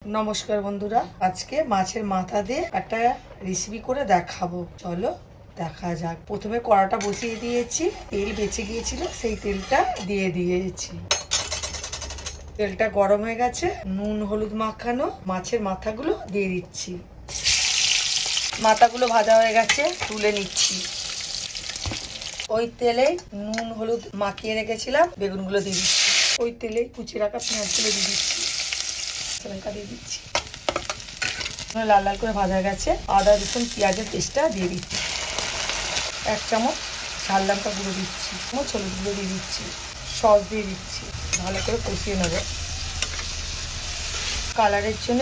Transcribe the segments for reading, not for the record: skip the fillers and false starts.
नमस्कार बंधुरा आज के माछेर माथा दिए एक रेसिपि करे देखाबो। चलो देखा जाक। प्रथमे कड़ाटा बसिए दिएछि, तेल बेचे गिয়েছিল সেই তেলটা দিয়ে দিয়েছি। তেলটা গরম হয়ে গেছে, নুন হলুদ মাখানো মাছের মাথাগুলো দিয়ে দিচ্ছি। মাথাগুলো ভাজা হয়ে গেছে, তুলে নিচ্ছি। ওই তেলে নুন হলুদ মাখিয়ে রেখেছিলাম বেগুনগুলো দিয়ে দিচ্ছি। ওই তেলে কুচিয়ে রাখা পেঁয়াজগুলো দিয়ে দিচ্ছি, লঙ্কা দিয়ে দিচ্ছি। লাল লাল করে ভাজা গেছে, আদা রসুন পেঁয়াজের পেস্টটা দিয়ে দিচ্ছি। এক চামচ ঝাল লঙ্কা গুঁড়ো দিচ্ছি, হলুদ গুঁড়ো দিয়ে দিচ্ছি, সস দিয়ে দিচ্ছি। ভালো করে কষিয়ে নেব। কালারের জন্য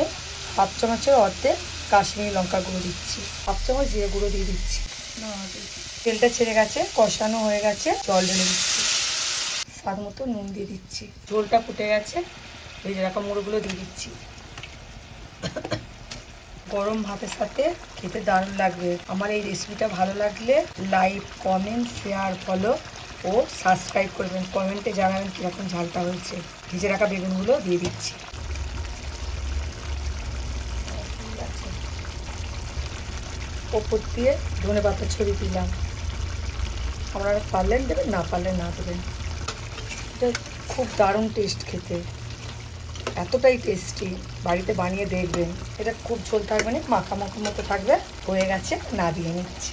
হাফ চামচের অর্ধেক কাশ্মীরি লঙ্কা গুঁড়ো দিচ্ছি, হাফ চামচ জিরে গুঁড়ো দিয়ে দিচ্ছি। তেলটা ছেড়ে গেছে, কষানো হয়ে গেছে, জল ঢেলে দিচ্ছি। স্বাদ মতো নুন দিয়ে দিচ্ছি। ঝোলটা ফুটে গেছে, ভেজে রাখা মুড়োগুলো দিয়ে দিচ্ছি। গরম ভাতের সাথে খেতে দারুণ লাগবে। আমার এই রেসিপিটা ভালো লাগলে লাইক কমেন্ট শেয়ার ফলো ও সাবস্ক্রাইব করবেন। কমেন্টে জানাবেন কীরকম ঝালটা হয়েছে। ভেজে রাখা বেগুনগুলো দিয়ে দিচ্ছি। ওপর দিয়ে ধনে পাতা ছড়িয়ে দিলাম। আপনারা পারলেন দেবেন, না পারলে না দেবেন। এটা খুব দারুণ টেস্ট খেতে, এতটাই টেস্টি। বাড়িতে বানিয়ে দেখবেন। এটা খুব ঝোল থাকবে না, মাখা মাখা মতো থাকবে। হয়ে গেছে, না দিয়ে নিচ্ছি।